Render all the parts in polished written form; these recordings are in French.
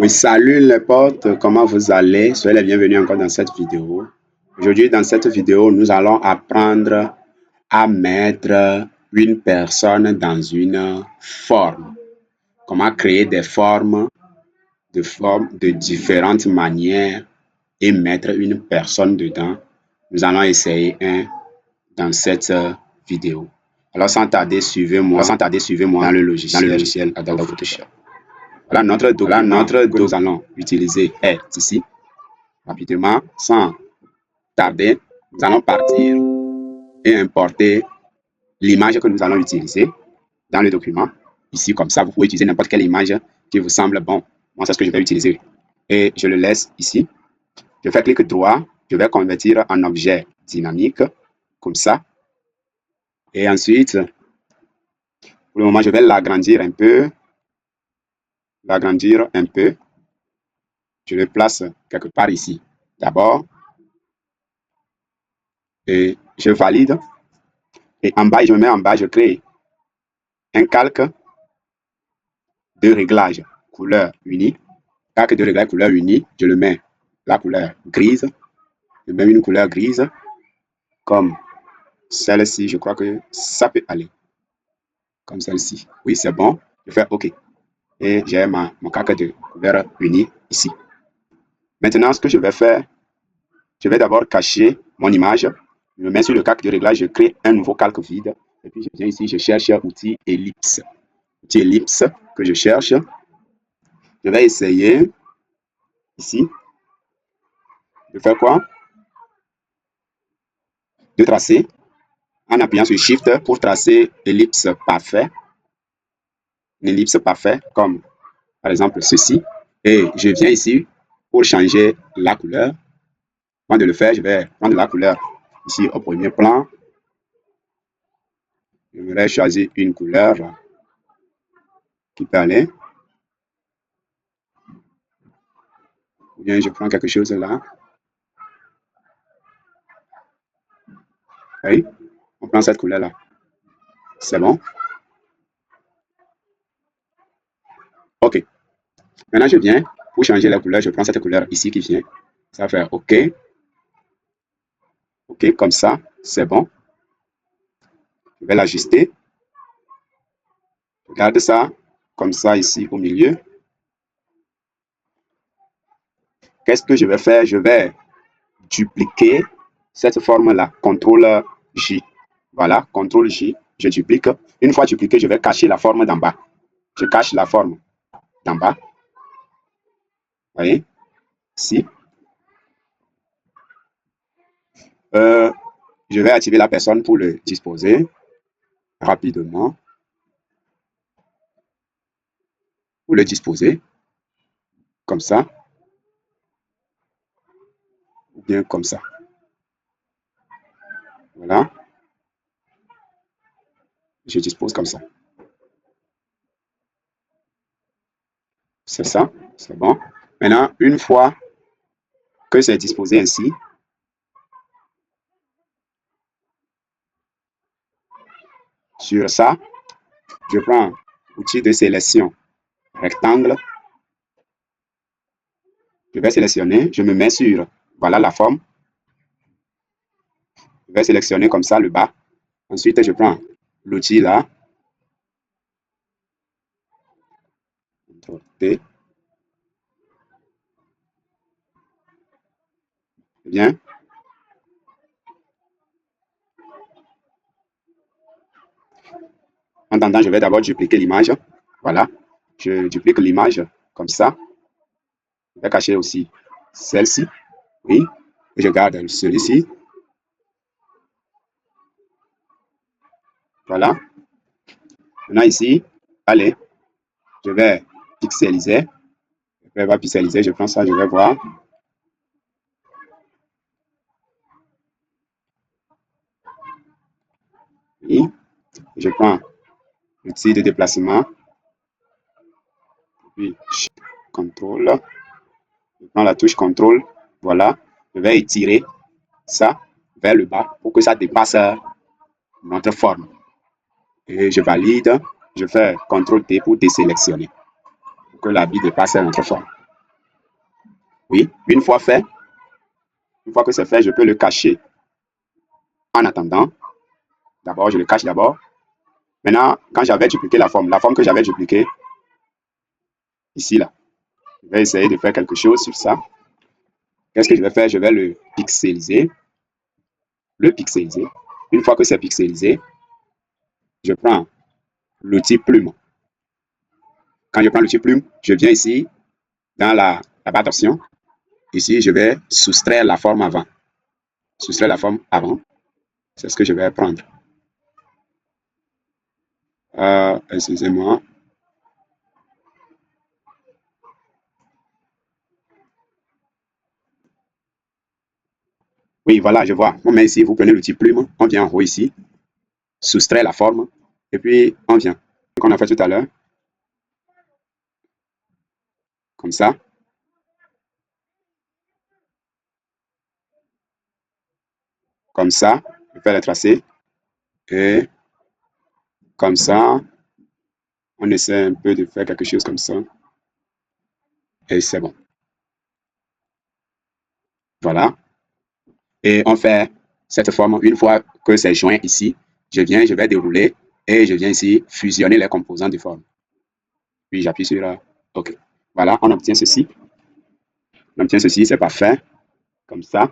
Oui, salut les potes, comment vous allez? Soyez les bienvenus encore dans cette vidéo. Aujourd'hui, dans cette vidéo, nous allons apprendre à mettre une personne dans une forme. Comment créer des formes de différentes manières et mettre une personne dedans. Nous allons essayer un dans cette vidéo. Alors, sans tarder, suivez-moi dans le logiciel Adobe Photoshop. Voilà, notre document que nous allons utiliser est ici. Rapidement, sans tarder, nous allons partir et importer l'image que nous allons utiliser dans le document. Ici, comme ça, vous pouvez utiliser n'importe quelle image qui vous semble bon. Moi, c'est ce que je vais utiliser. Et je le laisse ici. Je fais clic droit. Je vais convertir en objet dynamique, comme ça. Et ensuite, pour le moment, je vais l'agrandir un peu. Je le place quelque part ici. D'abord, et je valide. Et en bas, je mets en bas, je crée un calque de réglage couleur unie. Calque de réglage couleur unie, je le mets la couleur grise. Je mets une couleur grise comme celle-ci. Je crois que ça peut aller. Comme celle-ci. Oui, c'est bon. Je fais OK. Et j'ai mon calque de couleur unie ici. Maintenant, ce que je vais faire, je vais d'abord cacher mon image. Je me mets sur le calque de réglage, je crée un nouveau calque vide. Et puis, je viens ici, je cherche outil ellipse. Outil ellipse que je cherche. Je vais essayer ici de faire quoi? De tracer en appuyant sur Shift pour tracer ellipse parfait. Une ellipse parfait comme par exemple ceci. Et je viens ici pour changer la couleur. Avant de le faire, je vais prendre la couleur ici au premier plan. Je vais choisir une couleur qui peut aller. Ou bien je prends quelque chose là. Oui, on prend cette couleur là. C'est bon. OK. Maintenant, je viens pour changer la couleur. Je prends cette couleur ici qui vient. Ça va faire OK. OK, comme ça, c'est bon. Je vais l'ajuster. Regarde ça, comme ça ici au milieu. Qu'est-ce que je vais faire? Je vais dupliquer cette forme-là. CTRL J. Voilà, CTRL J. Je duplique. Une fois dupliqué, je vais cacher la forme d'en bas. Je cache la forme d'en bas. Vous voyez? Ici. Je vais activer la personne pour le disposer rapidement. Pour le disposer. Comme ça. Ou bien comme ça. Voilà. Je dispose comme ça. C'est ça. C'est bon. Maintenant, une fois que c'est disposé ainsi, sur ça, je prends l'outil de sélection rectangle. Je vais sélectionner, je me mets sur, voilà la forme. Je vais sélectionner comme ça le bas. Ensuite, je prends l'outil là. T. Bien. En attendant, je vais d'abord dupliquer l'image. Voilà. Je duplique l'image comme ça. Je vais cacher aussi celle-ci. Oui. Et je garde celui-ci. Voilà. Maintenant ici, allez, je vais pixeliser. Je vais pixeliser, je prends ça, je vais voir. Oui. Je prends l'outil de déplacement. Puis, CTRL. Je prends la touche CTRL. Voilà. Je vais étirer ça vers le bas pour que ça dépasse notre forme. Et je valide. Je fais CTRL T pour désélectionner. Pour que l'habit dépasse notre forme. Oui, une fois que c'est fait, je peux le cacher. En attendant, d'abord, je le cache d'abord. Maintenant, quand j'avais dupliqué la forme que j'avais dupliquée, ici, là, je vais essayer de faire quelque chose sur ça. Qu'est-ce que je vais faire? Je vais le pixeliser. Le pixeliser. Une fois que c'est pixelisé, je prends l'outil plume. Quand je prends l'outil plume, je viens ici, dans la barre d'options. Ici, je vais soustraire la forme avant. Soustraire la forme avant. C'est ce que je vais prendre. Excusez-moi. Oui, voilà, je vois. On met ici, vous prenez l'outil plume, on vient en haut ici, soustraire la forme, et puis on vient. Donc on a fait tout à l'heure, comme ça. Comme ça, je fais le tracé. Et comme ça, on essaie un peu de faire quelque chose comme ça. Et c'est bon. Voilà. Et on fait cette forme une fois que c'est joint ici. Je vais dérouler et je viens ici fusionner les composants de forme. Puis j'appuie sur OK. Voilà, on obtient ceci. On obtient ceci, c'est parfait. Comme ça.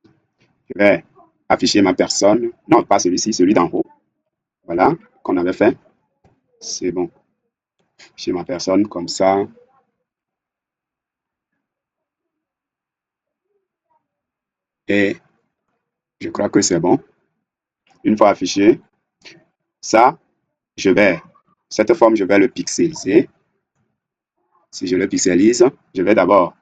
Je vais afficher ma personne. Non, pas celui-ci, celui d'en haut. Voilà, qu'on avait fait. C'est bon. Afficher ma personne comme ça. Et je crois que c'est bon. Une fois affiché, ça, cette forme, je vais le pixeliser. Si je le pixelise, je vais d'abord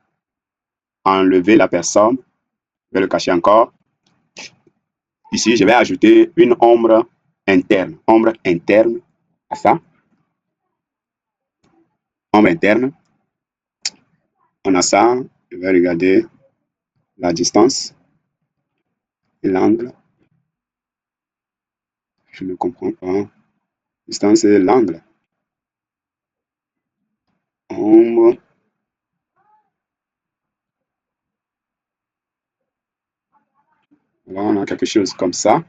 enlever la personne, je vais le cacher encore. Ici, je vais ajouter une ombre interne à ça. Ombre interne. On a ça, je vais regarder la distance et l'angle. Je ne comprends pas. Distance et l'angle. Ombre. Là, on a quelque chose comme ça.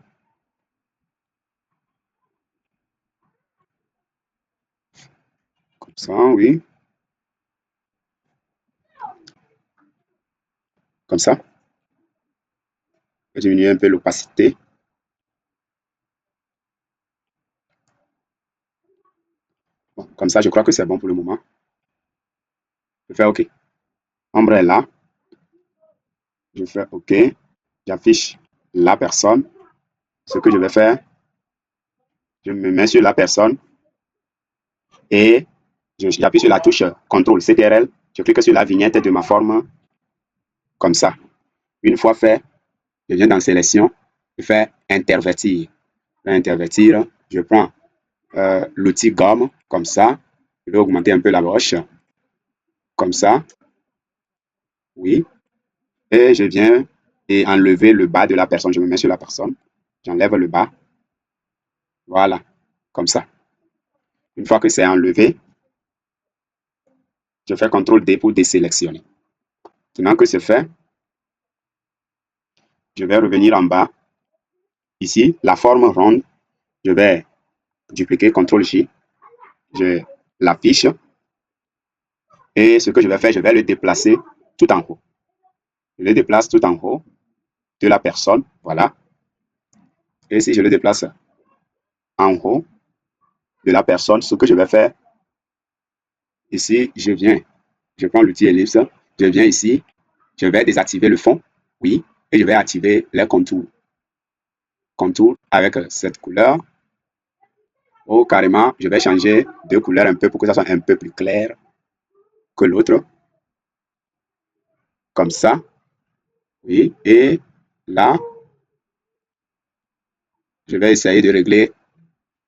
Comme ça, oui. Comme ça. Je vais diminuer un peu l'opacité. Bon, comme ça, je crois que c'est bon pour le moment. Je fais OK. Ombre est là. Je fais OK. J'affiche la personne. Ce que je vais faire, je me mets sur la personne et j'appuie sur la touche CTRL, CTRL. Je clique sur la vignette de ma forme comme ça. Une fois fait, je viens dans Sélection, je fais Intervertir. Intervertir, je prends l'outil gomme comme ça. Je vais augmenter un peu la broche comme ça. Oui. Et je viens et enlever le bas de la personne. Je me mets sur la personne. J'enlève le bas. Voilà. Comme ça. Une fois que c'est enlevé, je fais CTRL D pour désélectionner. Maintenant que c'est fait, je vais revenir en bas. Ici, la forme ronde, je vais dupliquer CTRL J. Je l'affiche. Et ce que je vais faire, je vais le déplacer tout en haut. Je le déplace tout en haut de la personne. Voilà. Et si je le déplace en haut de la personne, ce que je vais faire, ici, je prends l'outil ellipse, je viens ici, je vais désactiver le fond, oui, et je vais activer les contours. Contour avec cette couleur. Oh, carrément, je vais changer de couleur un peu pour que ça soit un peu plus clair que l'autre. Comme ça. Oui, et là, je vais essayer de régler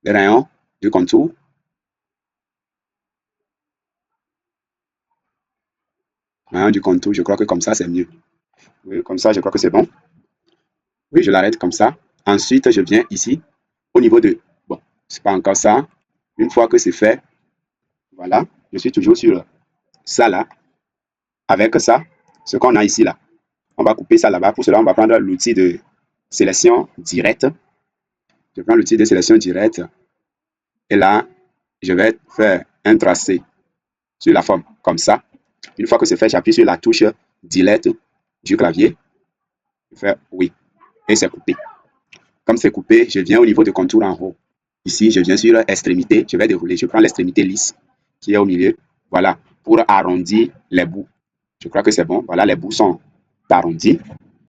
les rayons du contour. Rayon du contour, je crois que comme ça, c'est mieux. Oui, comme ça, je crois que c'est bon. Oui, je l'arrête comme ça. Ensuite, je viens ici, au niveau de... Bon, c'est pas encore ça. Une fois que c'est fait, voilà, je suis toujours sur ça là. Avec ça, ce qu'on a ici là. On va couper ça là-bas. Pour cela, on va prendre l'outil de sélection directe. Je prends l'outil de sélection directe. Et là, je vais faire un tracé sur la forme, comme ça. Une fois que c'est fait, j'appuie sur la touche Delete du clavier. Je fais oui. Et c'est coupé. Comme c'est coupé, je viens au niveau de contour en haut. Ici, je viens sur extrémité. Je vais dérouler. Je prends l'extrémité lisse qui est au milieu. Voilà. Pour arrondir les bouts. Je crois que c'est bon. Voilà, les bouts sont arrondis.